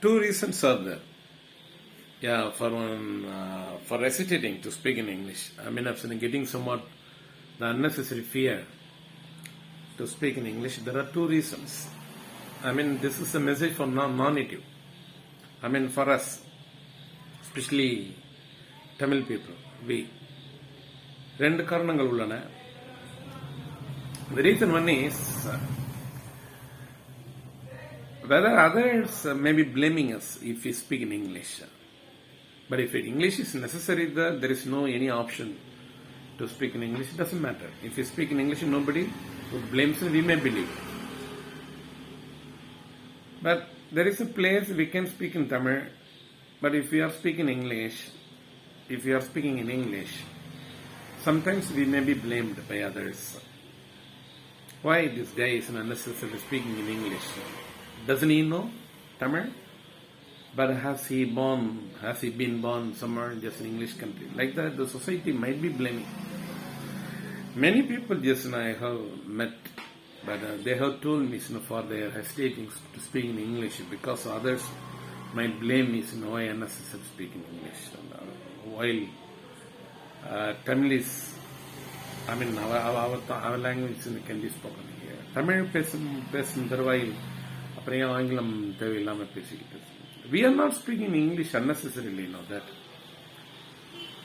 Two reasons are there. Yeah, for hesitating to speak in English. I mean, I've been getting somewhat the unnecessary fear to speak in English. There are two reasons. I mean, this is a message for non-native. I mean, for us, especially Tamil people, we. ரெண்டு காரணங்கள் உள்ளன. The reason one is whether others may be blaming us if we speak in English. But if English is necessary, there is no any option to speak in English. It doesn't matter. If we speak in English, nobody blames us. We may believe. But there is a place we can speak in Tamil. But if we are speaking English, sometimes we may be blamed by others. Why this guy is unnecessarily speaking in English? Doesn't he know Tamil? But has he been born somewhere in just an English country? Like that, the society might be blaming. Many people just I have met, but they have told me for their hesitating to speak in English because others might blame me why unnecessarily speaking English. While Tamil is, I mean, our language can be spoken here. Tamil பேசும் தருவாயில் அப்புறம் ஆங்கிலம் தேவையில்லாமல் பேசிக்கிட்டு. We are not speaking English unnecessarily, that.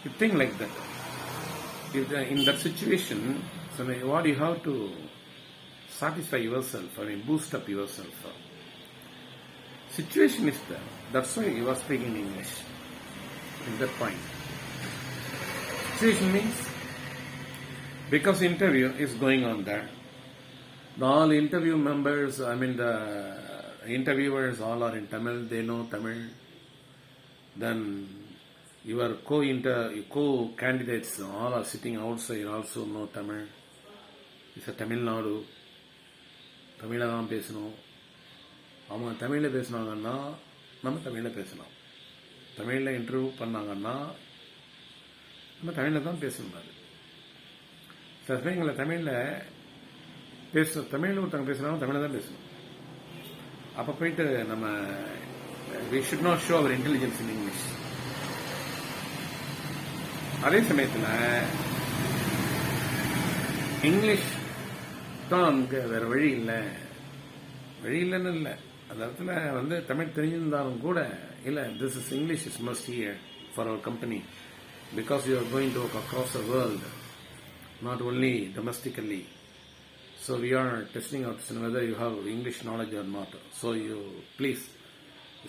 You think like that. In that situation, so what you have to satisfy yourself, boost up yourself. Situation is there. That's why you are speaking English. In that point. Situation means because interview is going on there. All interview members, the interviewers all are in Tamil, they know Tamil. Then your co-candidates all are sitting outside, also know Tamil. It's a Tamil Nadu. Tamil தான் பேசணும். அவங்க தமிழில் பேசினாங்கன்னா நம்ம தமிழில் பேசலாம். தமிழில் interview பண்ணாங்கன்னா நம்ம தமிழில் தான் பேசணும். சில சமயங்களில் தமிழில் ஒருத்தவங்க பேசுனாலும் தமிழில் தான் பேசணும். அப்போ போயிட்டு நம்ம we should not show our intelligence in English. அதே சமயத்தில் இங்கிலீஷ் தான் அங்கே வேற வழி இல்லைன்னு இல்லை. அந்த இடத்துல தமிழ் தெரிஞ்சிருந்தாலும் கூட இல்லை, this is English is must here for our company because you are going to work across the world, not only domestically. So we are testing out whether you have English knowledge or not. So you please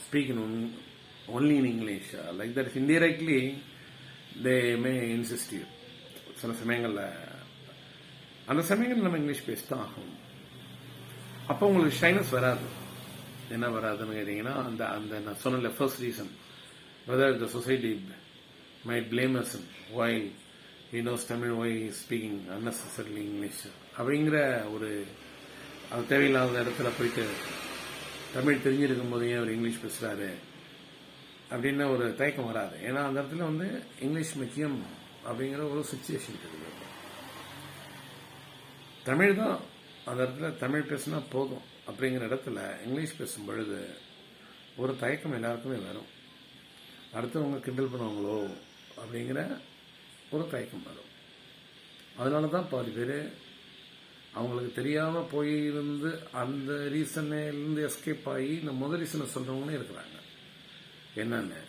speak only in English. Like that, indirectly they may insist you. சில சமயங்களில் அந்த சமயங்களில் நம்ம English பேசித்தான் ஆகும். அப்போ உங்களுக்கு shyness வராது. என்ன வராதுன்னு கேட்டீங்கன்னா அந்த நான் சொன்ன first reason, whether the society might blame us while he knows Tamil, why he is speaking unnecessarily English அப்படிங்கிற ஒரு அது தேவையில்லாத இடத்துல போயிட்டு தமிழ் தெரிஞ்சிருக்கும் போதே அவர் இங்கிலீஷ் பேசுகிறாரு அப்படின்னு ஒரு தயக்கம் வராது. ஏன்னா அந்த இடத்துல இங்கிலீஷ் முக்கியம் அப்படிங்கிற ஒரு சுச்சுவேஷன் இருக்குது. தமிழ் தான் அந்த இடத்துல தமிழ் பேசினா போதும் அப்படிங்கிற இடத்துல இங்கிலீஷ் பேசும் பொழுது ஒரு தயக்கம் எல்லாருக்குமே வரும். அடுத்தவங்க கிண்டல் பண்ணுவாங்களோ அப்படிங்கிற ஒரு தயக்கம் வரும். அதனால தான் பாதி பேர் அவங்களுக்கு தெரியாமல் போயிருந்து அந்த ரீசன்லேருந்து எஸ்கேப் ஆகி இந்த முதல் ரீசனை சொல்கிறவங்களும் இருக்கிறாங்க. என்னன்னு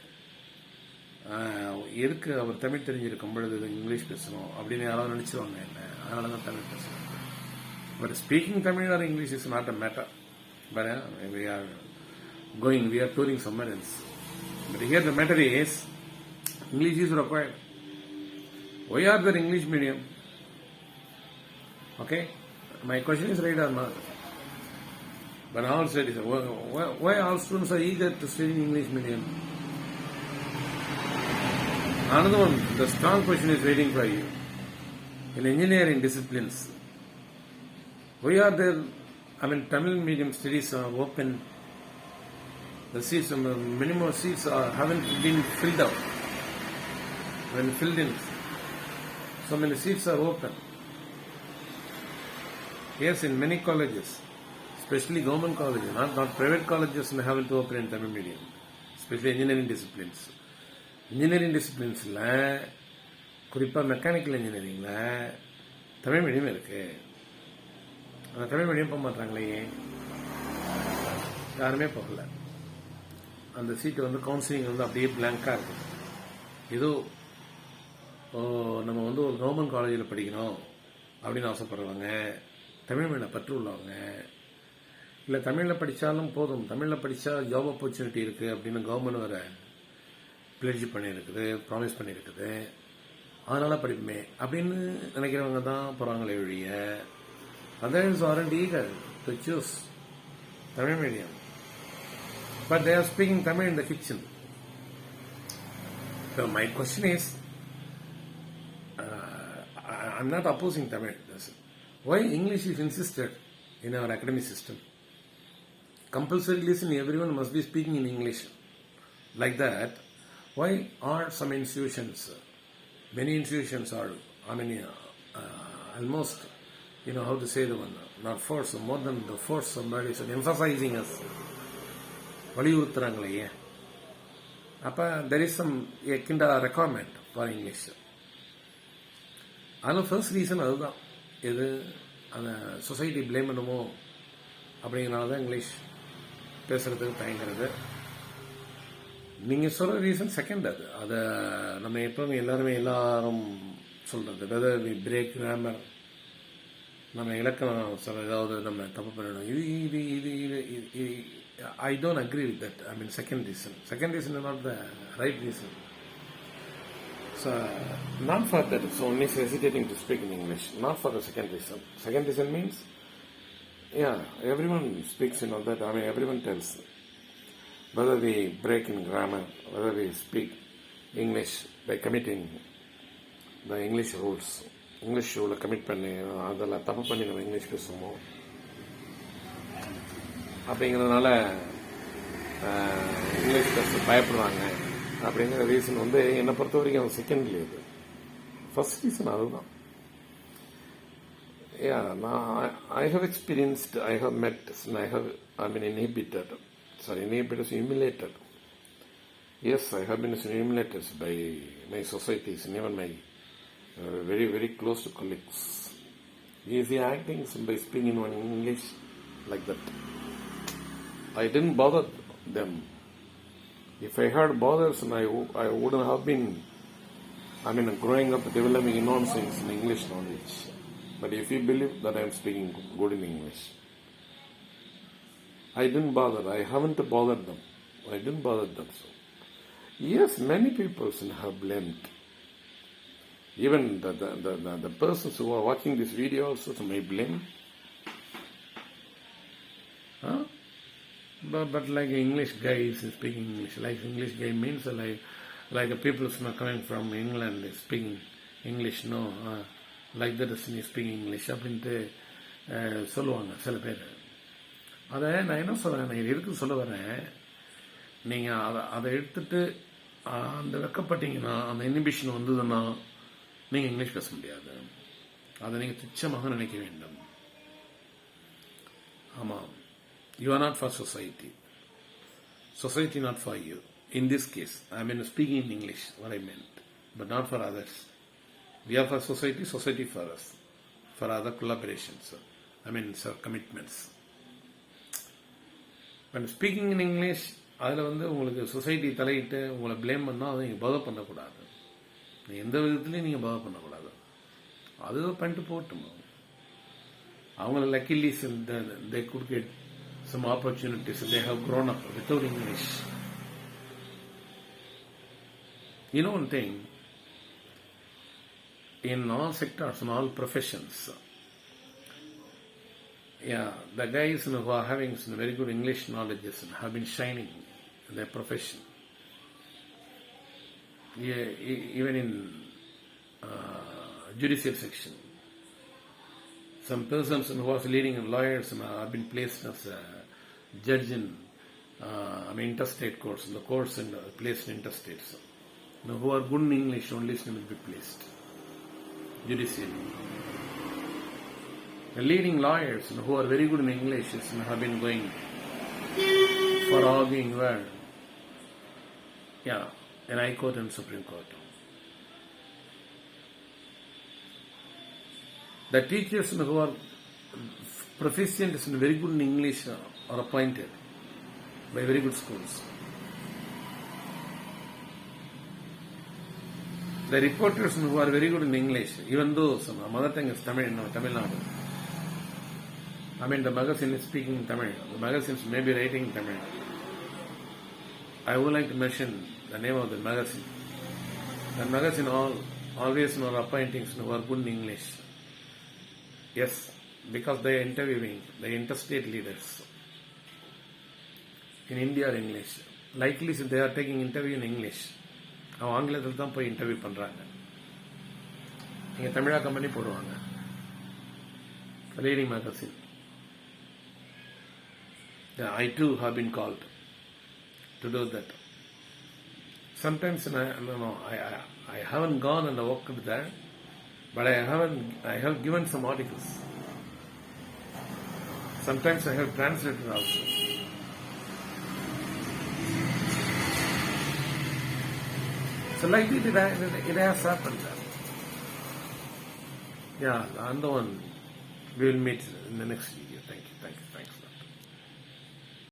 எதுக்கு அவர் தமிழ் தெரிஞ்சிருக்கும் பொழுது இங்கிலீஷ் பேசணும் அப்படின்னு யாராவது நினச்சிருவாங்க. என்ன அதனால தான் தமிழ் பேசணும். But speaking Tamil R English is not a matter. But we are touring somewhere else. But here the matter is English is required. Why are there English medium? Okay, my question is right or not? But all studies, why all students are eager to study English medium? Another one, the strong question is waiting for you. In engineering disciplines, why are there? Tamil medium studies are open. The seats, minimum seats haven't been filled up. When filled in, so many seats are open. Yes, in many colleges, especially government colleges, not private colleges have to operate in Tamil medium, especially engineering disciplines. Engineering disciplinesல குறிப்பாக mechanical இன்ஜினியரிங்கில் Tamil medium இருக்குது. அந்த Tamil medium போக மாட்டாங்களே, யாருமே போகல. அந்த சீட்டு வந்து counselling வந்து அப்படியே பிளாங்காக இருக்குது. ஏதோ நம்ம வந்து ஒரு கவர்மெண்ட் காலேஜில் படிக்கணும் அப்படின்னு ஆசைப்படுறவங்க, தமிழ் மேலே பற்று உள்ளவங்க, இல்லை தமிழில் படித்தாலும் போதும், தமிழில் படித்தா ஜாப் ஆப்பர்ச்சுனிட்டி இருக்குது அப்படின்னு கவர்மெண்ட் வர பிளட்ஜ் பண்ணியிருக்குது, ப்ராமிஸ் பண்ணியிருக்குது, அதனால் படிப்புமே அப்படின்னு நினைக்கிறவங்க தான் போகிறாங்களே ஒழிய others aren't eager to choose Tamil medium. But they are speaking Tamil in the kitchen. So my question is, I'm not opposing Tamil. Why English is insisted in our academic system? Compulsory listen, everyone must be speaking in English. Like that, why are some institutions, many institutions are, almost, how to say the one, not force, more than the force, somebody is emphasizing us. வலியுறுத்துறாங்களே, அப்போ there is some kind of requirement for English. ஆனால் first reason அதுதான், எது அந்த society blame பண்ணுமோ அப்படிங்கிறனால தான் English பேசுகிறதுக்கு தயங்குறது. நீங்கள் சொல்கிற ரீசன் செகண்ட், அதை நம்ம எப்போவுமே எல்லாரும் சொல்கிறது, வெதர் வி பிரேக் கிராமர், நம்ம இலக்கணம் சொல்ல ஏதாவது நம்ம தப்பு பண்ணணும், இது I don't agree with that. Second reason is not the right reason. So not for that, so only hesitating to speak in English, not for the second reason. Second reason means, everyone speaks, that, everyone tells, whether we break in grammar, whether we speak English by committing the English rules, English rule commit பண்ணி அதெல்லாம் தப்பு பண்ணி நம்ம English பேசுவோம் அப்படிங்கிறதுனால English பேச பயப்படுறாங்க அப்படிங்கிற ரீசன் வந்து என்னை பொறுத்த வரைக்கும் அது செகண்ட்லி. அது ஃபர்ஸ்ட் ரீசன் அதுதான். I have experienced, I have met, I have humiliated. Yes, I have been humiliated by my societies and even my very, very close to colleagues. Easy acting by speaking in English like that. I didn't bother them. If I had bothers, I wouldn't have been, growing up developing nonsense in English knowledge. But if you believe that I am speaking good in English, I didn't bother. I haven't bothered them. I didn't bother them. So, yes, many people have blamed. Even the persons who are watching this video also may blame. Huh? But like English guy is speaking English. Like English guy means like people coming from England is speaking English. No, like that is speaking English. அப்படின்ட்டு சொல்லுவாங்க சில பேர். அதை நான் என்ன சொல்கிறேன், நான் எதுக்கு சொல்ல வரேன், நீங்கள் அதை எடுத்துட்டு அந்த வெக்கப்பட்டீங்கன்னா, அந்த இனிபிஷன் வந்ததுன்னா நீங்கள் இங்கிலீஷ் பேச முடியாது. அதை நீங்கள் துச்சமாக நினைக்க வேண்டும். ஆமாம், you are not for society. Society not for you. In this case, speaking in English, what I meant, but not for others. We are for society, society for us, for other collaborations, commitments. When speaking in English, அதில் வந்து உங்களுக்கு society தலையிட்டு உங்களை blame பண்ணால் அதை நீங்கள் பதர் பண்ணக்கூடாது. எந்த விதத்துலையும் நீங்கள் பதர் பண்ணக்கூடாது. அது பண்ணிட்டு போகட்டும். அவங்கள luckily they could get some opportunities. They have grown up without English. You know one thing, in all sectors, in all professions, the guys who are having some very good English knowledge have been shining in their profession. Even in judicial section, some persons who was leading lawyers have been placed as a judge in interstate courts, in the courts and placed in interstates. Who are good in English only will be placed judicially. The leading lawyers who are very good in English have been going for arguing well. Yeah, in High Court and Supreme Court. The teachers who are proficient and very good in English are appointed by very good schools. The reporters who are very good in English, even though some mother tongue is Tamil Nadu. I mean, the magazine is speaking in Tamil. The magazines may be writing in Tamil. I would like to mention the name of the magazine. The magazine always are appointing who are good in English. Yes, because they are interviewing the interstate leaders in India or English. Likely they are taking interview in English. அவன் ஆங்கிலத்தில் தான் போய் interview பண்ணுறாங்க. நீங்கள் தமிழாக்கம் பண்ணி போடுவாங்க. Leading magazine. Yeah, I too have been called to do that. Sometimes I haven't gone and worked there, but I have given some articles. Sometimes I have translated also. So like it has happened. Yeah, the other one we will meet in the next video. Thank you.